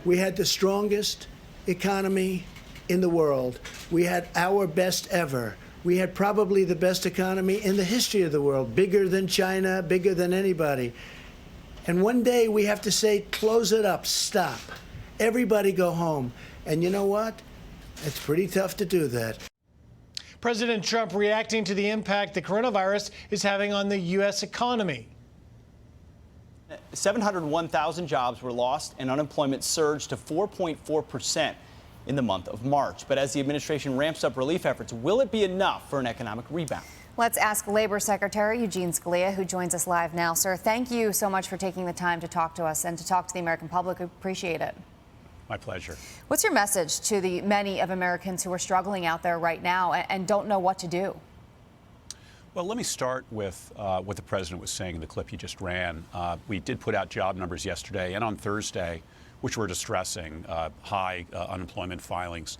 We had the strongest economy in the world. We had our best ever. We had probably the best economy in the history of the world, bigger than China, bigger than anybody. And one day we have to say, close it up, stop. Everybody go home. And you know what? It's pretty tough to do that. President Trump reacting to the impact the coronavirus is having on the U.S. economy. 701,000 jobs were lost and unemployment surged to 4.4% in the month of March. But as the administration ramps up relief efforts, will it be enough for an economic rebound? Let's ask Labor Secretary Eugene Scalia, who joins us live now. Sir, thank you so much for taking the time to talk to us and to talk to the American public. We appreciate it. My pleasure. What's your message to the many of Americans who are struggling out there right now and don't know what to do? Well, let me start with what the president was saying in the clip you just ran. We did put out job numbers yesterday and on Thursday, which were distressing, high unemployment filings.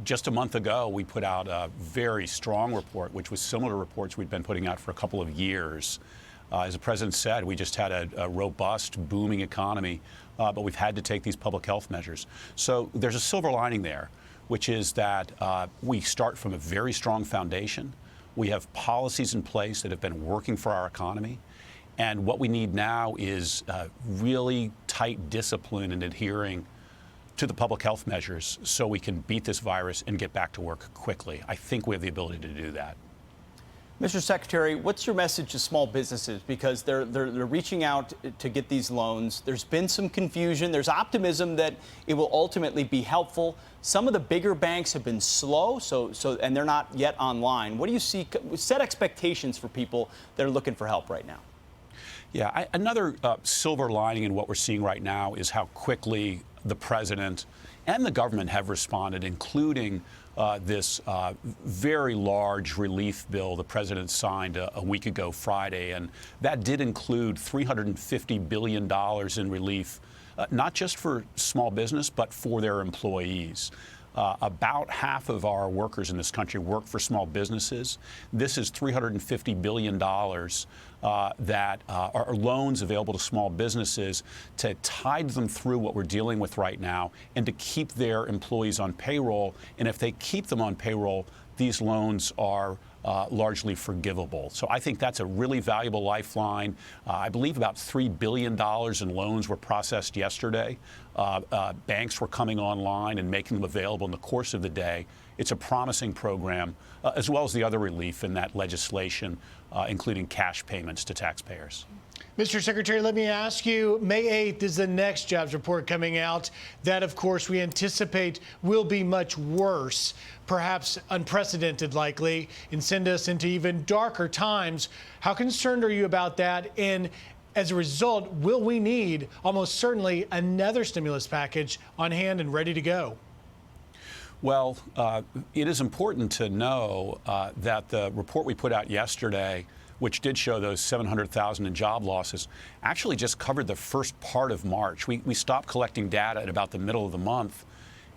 Just a month ago, we put out a very strong report, which was similar to reports we'd been putting out for a couple of years. As the president said, we just had a robust, booming economy, but we've had to take these public health measures. So there's a silver lining there, which is that we start from a very strong foundation. We have policies in place that have been working for our economy. And what we need now is really tight discipline in adhering to the public health measures so we can beat this virus and get back to work quickly. I think we have the ability to do that. Mr. Secretary, what's your message to small businesses? Because they're reaching out to get these loans. There's been some confusion. There's optimism that it will ultimately be helpful. Some of the bigger banks have been slow, and they're not yet online. What do you see? Set expectations for people that are looking for help right now. Yeah, another silver lining in what we're seeing right now is how quickly the president and the government have responded, including this very large relief bill the president signed a week ago Friday. And that did include $350 billion in relief, not just for small business, but for their employees. About half of our workers in this country work for small businesses. This is $350 billion that are loans available to small businesses to tide them through what we're dealing with right now and to keep their employees on payroll. And if they keep them on payroll, these loans are largely forgivable. So I think that's a really valuable lifeline. I believe about $3 billion in loans were processed yesterday. Banks were coming online and making them available in the course of the day. It's a promising program, as well as the other relief in that legislation, including cash payments to taxpayers. Mr. Secretary, let me ask you, May 8th is the next jobs report coming out. That, of course, we anticipate will be much worse, perhaps unprecedented likely, and send us into even darker times. How concerned are you about that? And as a result, will we need almost certainly another stimulus package on hand and ready to go? Well, it is important to know that the report we put out yesterday, which did show those 700,000 in job losses, actually just covered the first part of March. We stopped collecting data at about the middle of the month.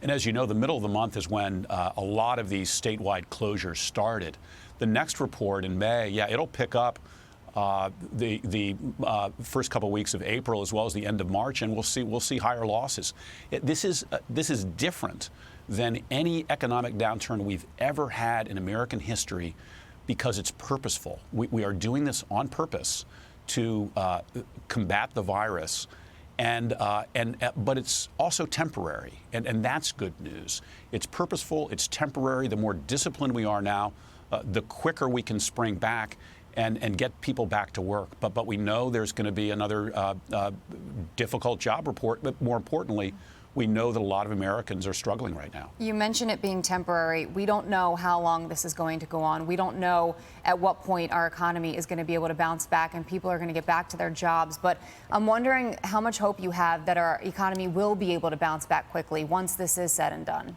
And as you know, the middle of the month is when a lot of these statewide closures started. The next report in May, yeah, it'll pick up the first couple of weeks of April as well as the end of March, and we'll see higher losses. This is different than any economic downturn we've ever had in American history because it's purposeful. We are doing this on purpose to combat the virus, but it's also temporary, and that's good news. It's purposeful, it's temporary. The more disciplined we are now, the quicker we can spring back and get people back to work. But we know there's going to be another difficult job report, but more importantly, we know that a lot of Americans are struggling right now. You mentioned it being temporary. We don't know how long this is going to go on. We don't know at what point our economy is going to be able to bounce back and people are going to get back to their jobs. But I'm wondering how much hope you have that our economy will be able to bounce back quickly once this is said and done.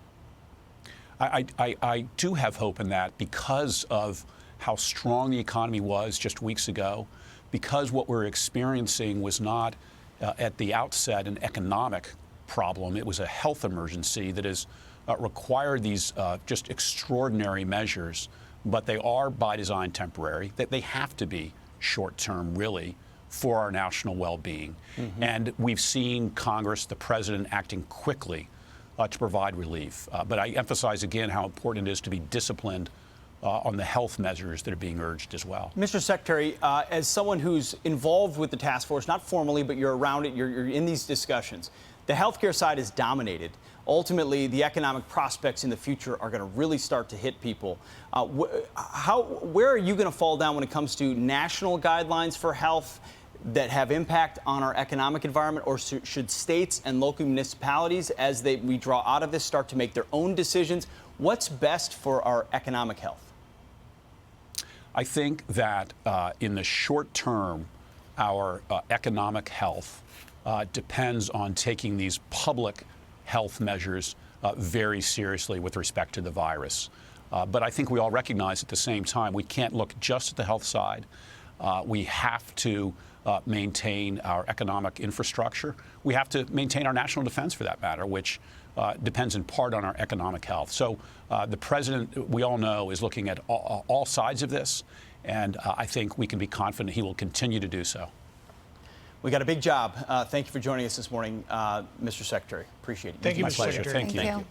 I do have hope in that because of how strong the economy was just weeks ago, because what we're experiencing was not at the outset an economic problem. It was a health emergency that has required these just extraordinary measures, but they are by design temporary. They have to be short term, really, for our national well-being. And we've seen Congress, the president, acting quickly to provide relief. But I emphasize again how important it is to be disciplined on the health measures that are being urged as well. Mr. Secretary, as someone who's involved with the task force, not formally, but you're around it, you're in these discussions, the healthcare side is dominated. Ultimately, the economic prospects in the future are going to really start to hit people. Where are you going to fall down when it comes to national guidelines for health that have impact on our economic environment, or should states and local municipalities, as we draw out of this, start to make their own decisions? What's best for our economic health? I think that in the short term, our economic health depends on taking these public health measures very seriously with respect to the virus. But I think we all recognize at the same time we can't look just at the health side. We have to maintain our economic infrastructure. We have to maintain our national defense, for that matter, which depends in part on our economic health. So the president, we all know, is looking at all sides of this, and I think we can be confident he will continue to do so. We got a big job. Thank you for joining us this morning, Mr. Secretary. Appreciate it. Thank you, My Mr. pleasure. Secretary. Thank you. Thank you.